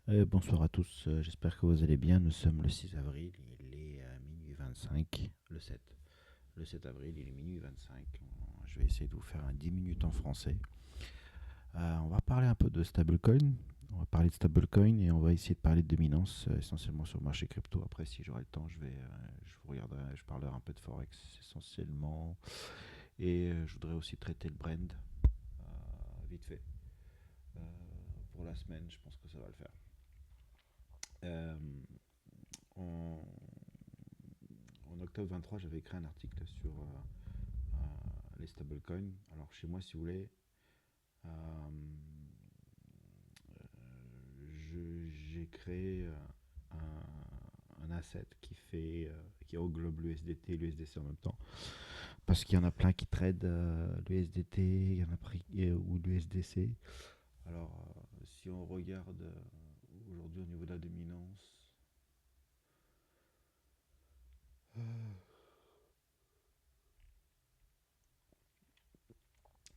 Bonsoir à tous, j'espère que vous allez bien. Nous sommes le 6 avril, il est minuit 25, Le 7 avril, il est minuit 25. Je vais essayer de vous faire un 10 minutes en français. On va parler un peu de stablecoin. On va parler de stablecoin et on va essayer de parler de dominance essentiellement sur le marché crypto. Après, si j'aurai le temps, je vous regarderai, je parlerai un peu de forex essentiellement. Et je voudrais aussi traiter le brand vite fait. Euh, pour la semaine, je pense que ça va le faire. Euh, en, En octobre 23, j'avais écrit un article sur les stablecoins. Alors chez moi, si vous voulez, euh, j'ai créé un asset qui englobe l'USDT et l'USDC en même temps. Parce qu'il y en a plein qui tradent l'USDT, il y en a ou l'USDC. Alors, si on regarde aujourd'hui au niveau de la dominance,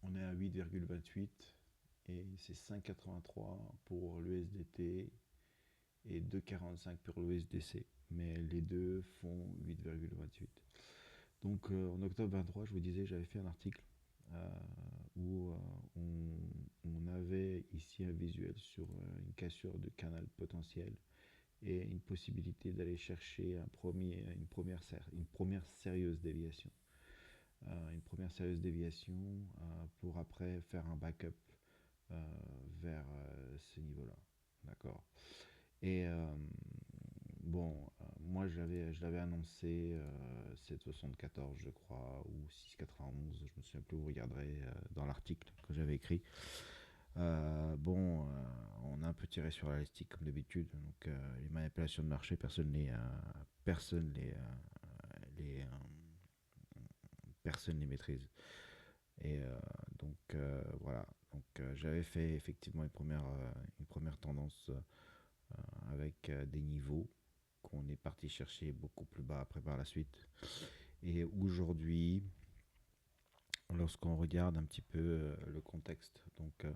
on est à 8,28 et c'est 5,83 pour l'USDT et 2,45 pour l'USDC. Mais les deux font 8,28. Donc en octobre 23, je vous disais, j'avais fait un article euh, où on avait ici un visuel sur une cassure de canal potentiel et une possibilité d'aller chercher une première sérieuse déviation. Une première sérieuse déviation pour après faire un backup euh, vers ce niveau-là. D'accord. Et bon, moi je l'avais annoncé 7,74 je crois, ou 6,91, je me souviens plus, vous regarderez dans l'article que j'avais écrit. Bon, on a un peu tiré sur l'élastique comme d'habitude, donc les manipulations de marché, personne les, personne les maîtrise. Et donc voilà, donc j'avais fait effectivement une première tendance avec des niveaux qu'on est parti chercher beaucoup plus bas après par la suite. Et aujourd'hui, lorsqu'on regarde un petit peu le contexte, donc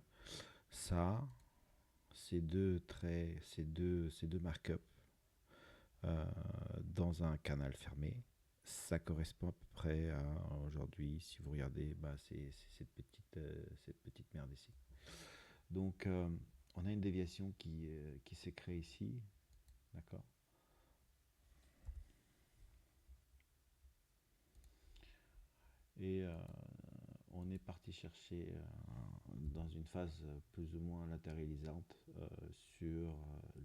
ça, ces deux markups euh, dans un canal fermé, ça correspond à peu près à aujourd'hui, si vous regardez, bah, c'est cette petite merde ici. Donc on a une déviation qui s'est créée ici, d'accord. Et on est parti chercher dans une phase plus ou moins latéralisante sur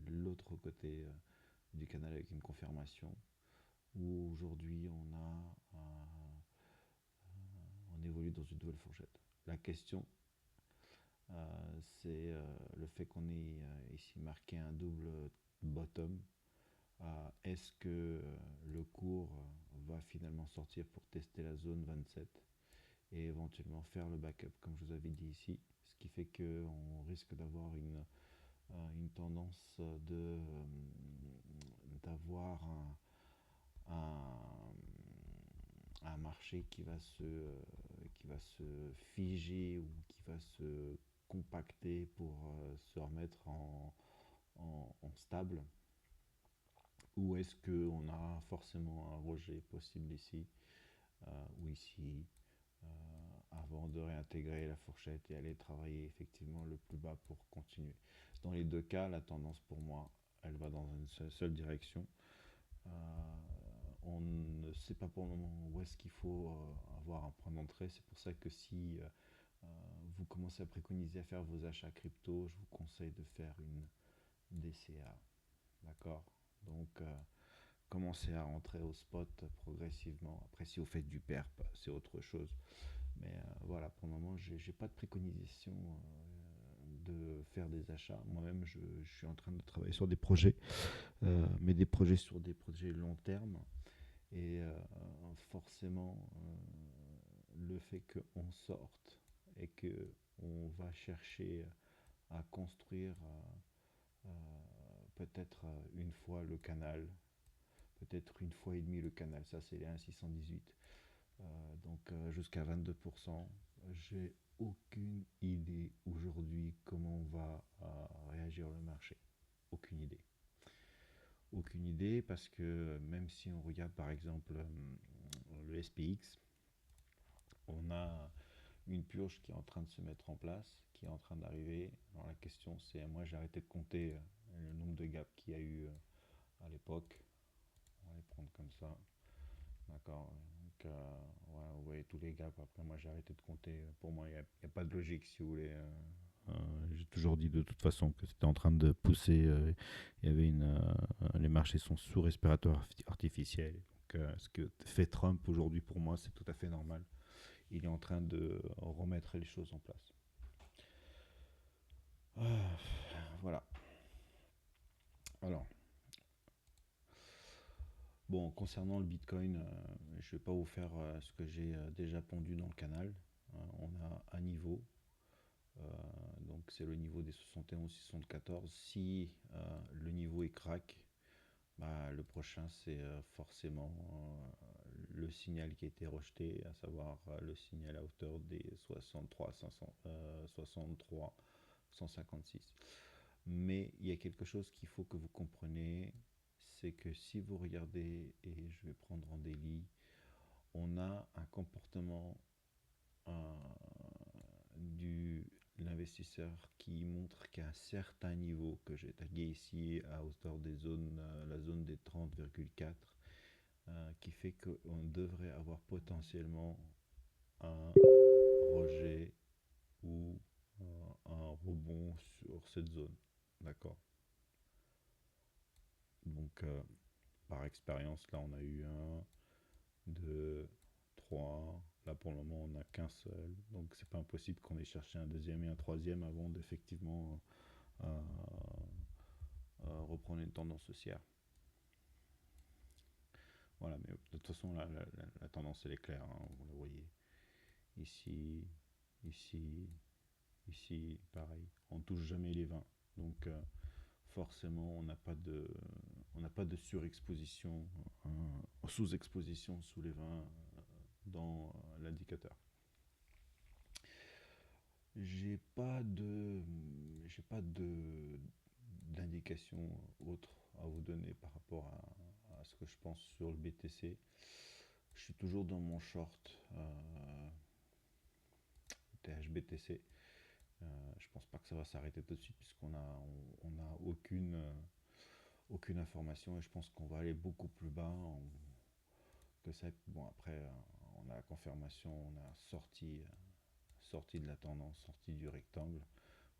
l'autre côté du canal avec une confirmation où aujourd'hui on évolue dans une nouvelle fourchette. La question c'est le fait qu'on ait ici marqué un double bottom. Est-ce que le cours va finalement sortir pour tester la zone 27 et éventuellement faire le backup comme je vous avais dit ici, ce qui fait qu'on risque d'avoir une tendance d'avoir un, un marché qui va se figer ou qui va se compacter pour se remettre en stable, ou est-ce qu'on a forcément un rejet possible ici ou ici avant de réintégrer la fourchette et aller travailler effectivement le plus bas pour continuer. Dans les deux cas, la tendance pour moi, elle va dans une seule direction. Euh, on ne sait pas pour le moment où est-ce qu'il faut avoir un point d'entrée. C'est pour ça que si vous commencez à préconiser à faire vos achats crypto, je vous conseille de faire une DCA. D'accord. Donc, commencez à rentrer au spot progressivement. Après, si vous faites du perp, c'est autre chose. Mais voilà, pour le moment, j'ai pas de préconisation de faire des achats. Moi-même, je suis en train de travailler sur des projets, mais des projets sur des projets long terme. Et forcément, le fait qu'on sorte et qu'on va chercher à construire peut-être une fois le canal, peut-être une fois et demi le canal, ça c'est les 1,618, donc jusqu'à 22%. J'ai aucune idée aujourd'hui comment va réagir le marché. aucune idée. Aucune idée parce que même si on regarde par exemple le SPX, on a une purge qui est en train de se mettre en place, qui est en train d'arriver. Alors la question c'est, moi j'ai arrêté de compter le nombre de gaps qu'il y a eu à l'époque. On va les prendre comme ça. D'accord. Donc voilà, vous voyez tous les gaps. Après moi j'ai arrêté de compter. Pour moi il n'y a pas de logique si vous voulez. J'ai toujours dit de toute façon que c'était en train de pousser. Il y avait les marchés sont sous respirateur artificiel. Donc, ce que fait Trump aujourd'hui pour moi c'est tout à fait normal. Il est en train de remettre les choses en place. Ah, voilà. Alors, bon, concernant le Bitcoin, je ne vais pas vous faire ce que j'ai déjà pondu dans le canal. On a un niveau, euh, donc c'est le niveau des 71-74. Si le niveau est crack, bah, le prochain c'est forcément le signal qui a été rejeté, à savoir le signal à hauteur des 63, 500, 63, 156. Mais il y a quelque chose qu'il faut que vous compreniez, c'est que si vous regardez, et je vais prendre en daily, on a un comportement euh, du l'investisseur qui montre qu'à un certain niveau que j'ai tagué ici à hauteur des zones, la zone des 30,4, qui fait qu'on devrait avoir potentiellement un rejet ou un rebond sur cette zone. D'accord. Donc, par expérience, là, on a eu un, deux, trois. Là, pour le moment, on n'a qu'un seul. Donc, c'est pas impossible qu'on ait cherché un deuxième et un troisième avant d'effectivement reprendre une tendance haussière. Voilà, mais de toute façon, la tendance, elle est claire. Hein, vous la voyez. Ici, ici, ici, pareil. On ne touche jamais les 20. Donc, forcément, on n'a pas de surexposition, sous-exposition sous les 20 dans l'indicateur. J'ai pas de, j'ai pas de d'indication autre à vous donner par rapport à ce que je pense sur le BTC. Je suis toujours dans mon short THBTC. Je pense pas que ça va s'arrêter tout de suite puisqu'on a, on a aucune information et je pense qu'on va aller beaucoup plus bas que ça. Bon après, on a la confirmation, on a sorti de la tendance, sorti du rectangle.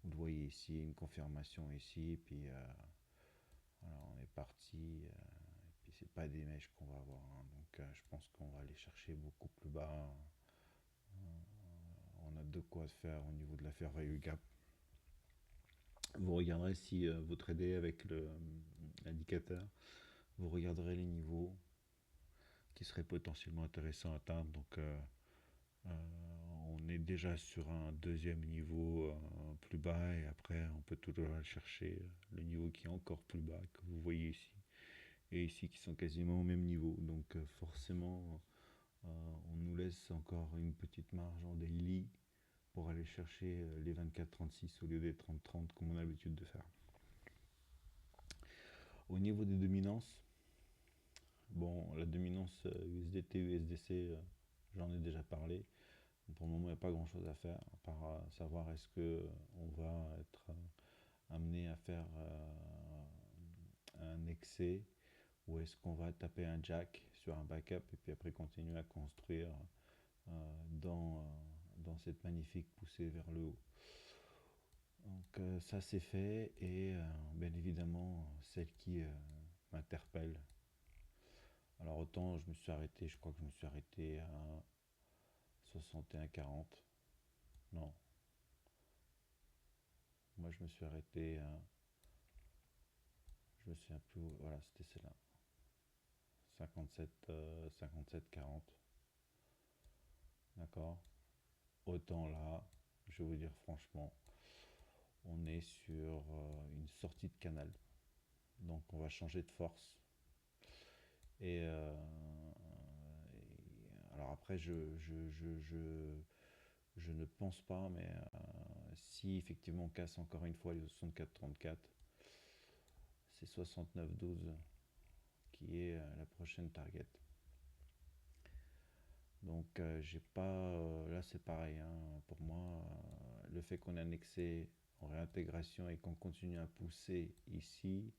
Vous le voyez ici, une confirmation ici, et puis voilà, on est parti. Et puis c'est pas des mèches qu'on va avoir, hein, donc je pense qu'on va aller chercher beaucoup plus bas. On a de quoi faire au niveau de la fair value gap. Vous regarderez si vous tradez avec l'indicateur, vous regarderez les niveaux qui seraient potentiellement intéressants à atteindre. Donc on est déjà sur un deuxième niveau plus bas et après on peut toujours aller chercher le niveau qui est encore plus bas que vous voyez ici et ici qui sont quasiment au même niveau. Donc forcément on nous laisse encore une petite marge en daily pour aller chercher les 24-36 au lieu des 30-30 comme on a l'habitude de faire. Au niveau des dominances, bon, la dominance USDT, USDC, j'en ai déjà parlé. Pour le moment, il n'y a pas grand chose à faire, à part savoir est-ce que on va être amené à faire un excès ou est-ce qu'on va taper un jack sur un backup et puis après continuer à construire dans, dans cette magnifique poussée vers le haut. Donc ça c'est fait et bien évidemment celle qui m'interpelle. Alors autant je me suis arrêté, je crois que je me suis arrêté à 61,40. Non, moi je me suis arrêté à, je me souviens plus, voilà c'était celle-là. 57, 40. D'accord. Autant là, je vais vous dire franchement, on est sur une sortie de canal. Donc on va changer de force. Et, alors après, je ne pense pas, mais si effectivement on casse encore une fois les 64-34, c'est 69,12 qui est la prochaine target. Donc j'ai pas là c'est pareil, hein, pour moi le fait qu'on ait un excès en réintégration et qu'on continue à pousser ici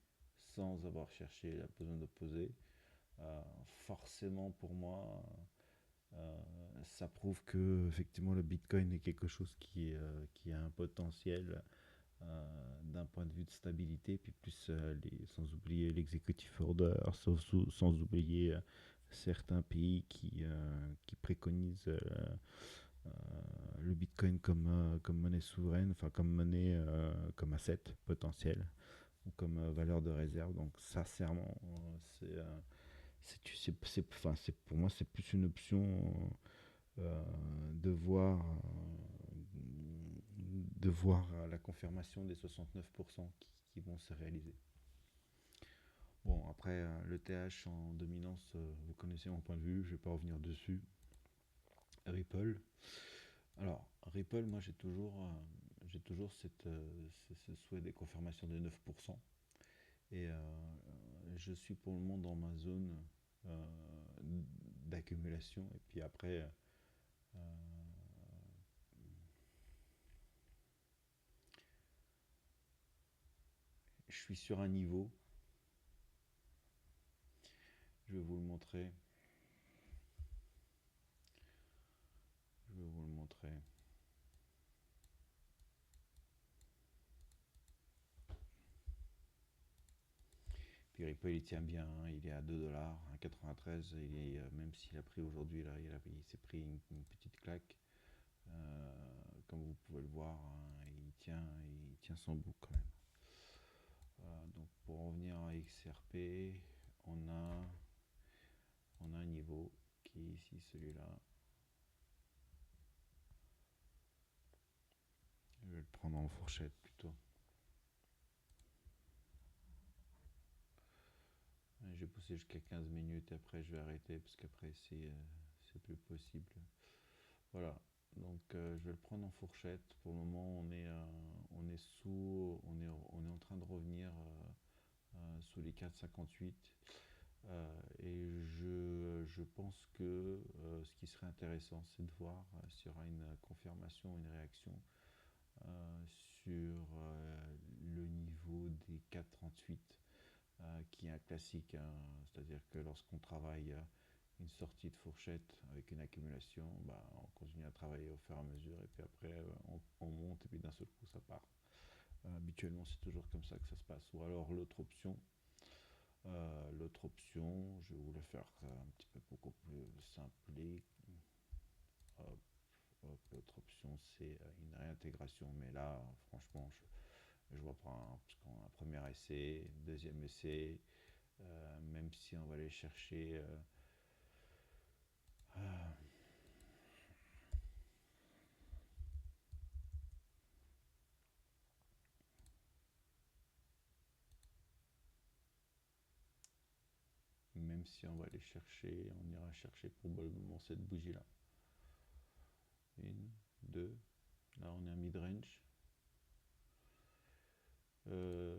sans avoir cherché la besoin de poser, euh, forcément pour moi euh, ça prouve que effectivement le Bitcoin est quelque chose qui a un potentiel d'un point de vue de stabilité, puis plus sans oublier l'executive order, sans oublier certains pays qui préconisent euh, le Bitcoin comme monnaie souveraine, enfin comme monnaie, comme asset potentiel ou comme valeur de réserve. Donc sincèrement, enfin, pour moi c'est plus une option de voir la confirmation des 69% qui vont se réaliser. Bon, après, le TH en dominance, vous connaissez mon point de vue, je ne vais pas revenir dessus. Ripple. Alors, Ripple, moi j'ai toujours ce souhait des confirmations de 9%. Et je suis pour le moment dans ma zone euh, d'accumulation. Et puis après, je suis sur un niveau, je vais vous le montrer. Je vais vous le montrer. Puis Ripple il tient bien, hein, il est à 2 $, 1,93. Même s'il a pris aujourd'hui, là, il s'est pris une petite claque. Comme vous pouvez le voir, hein, il tient son bout quand même. Donc pour en revenir à XRP, on a, on a un niveau qui est ici, celui-là. Je vais le prendre en fourchette plutôt. Je vais pousser jusqu'à 15 minutes et après je vais arrêter parce qu'après c'est plus possible. Voilà, donc je vais le prendre en fourchette. Pour le moment, on est en train de revenir sous les 4,58. Et je pense que ce qui serait intéressant, c'est de voir s'il y aura une confirmation, une réaction sur le niveau des 4,38, qui est un classique, hein. C'est-à-dire que lorsqu'on travaille une sortie de fourchette avec une accumulation, bah, on continue à travailler au fur et à mesure, et puis après on monte, et puis d'un seul coup ça part. Habituellement c'est toujours comme ça que ça se passe. Ou alors l'autre option, je vais vous la faire un petit peu beaucoup plus simplée. Hop, hop, l'autre option c'est une réintégration, mais là franchement je vois pas, hein, parce qu'on a un premier essai, deuxième essai, même si on va aller chercher même si on va aller chercher, on ira chercher probablement cette bougie là. Une, deux, là on est à mid-range. Euh,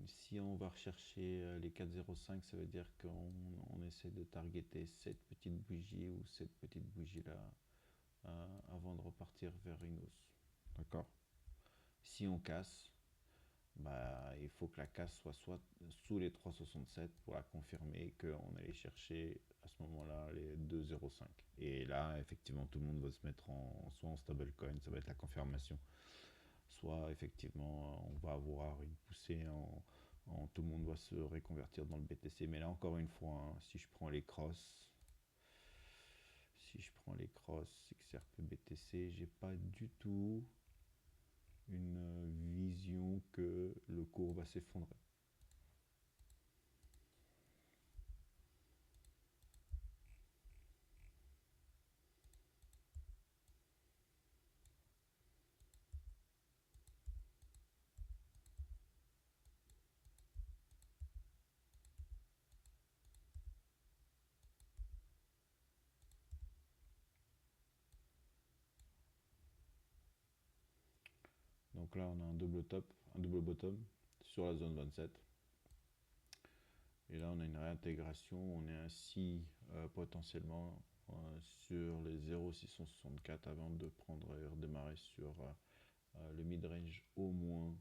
Si on va rechercher les 4,05, ça veut dire qu'on essaie de targeter cette petite bougie ou cette petite bougie là avant de repartir vers une hausse. D'accord. Si on casse, bah, il faut que la casse soit sous les 3,67 pour la confirmer qu'on allait chercher à ce moment-là les 2,05. Et là, effectivement, tout le monde va se mettre soit en stablecoin, ça va être la confirmation, soit effectivement, on va avoir une poussée tout le monde va se reconvertir dans le BTC. Mais là, encore une fois, hein, si je prends les crosses XRP BTC, j'ai pas du tout une vision que le cours va s'effondrer. Donc là, on a un double top, un double bottom sur la zone 27. Et là, on a une réintégration. On est ainsi potentiellement sur les 0,664 avant de prendre et redémarrer sur le mid-range au moins.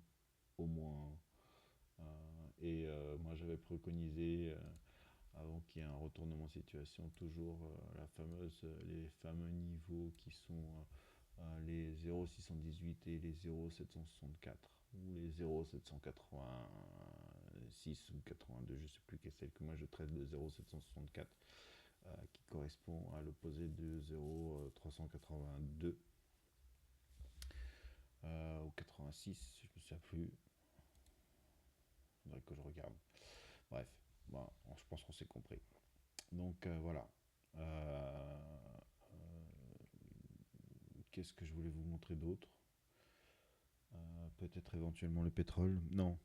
Moi, j'avais préconisé avant qu'il y ait un retournement de situation, toujours les fameux niveaux qui sont les 0,618 et les 0,764 ou les 0,786 ou 82, je ne sais plus quelle celle que moi je traite de 0,764 qui correspond à l'opposé de 0,382 ou 86, je me souviens plus. Il faudrait que je regarde. Bref, bon, je pense qu'on s'est compris. Donc voilà. Euh, Qu'est-ce que je voulais vous montrer d'autre? Peut-être éventuellement le pétrole. Non,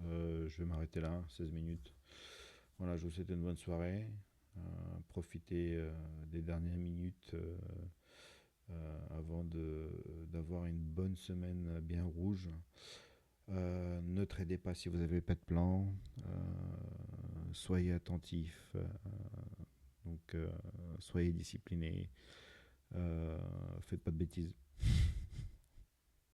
je vais m'arrêter là, 16 minutes. Voilà, je vous souhaite une bonne soirée. Profitez des dernières minutes avant d'avoir une bonne semaine bien rouge. Ne tradez pas si vous n'avez pas de plan. Soyez attentifs. Donc, soyez disciplinés. Faites pas de bêtises.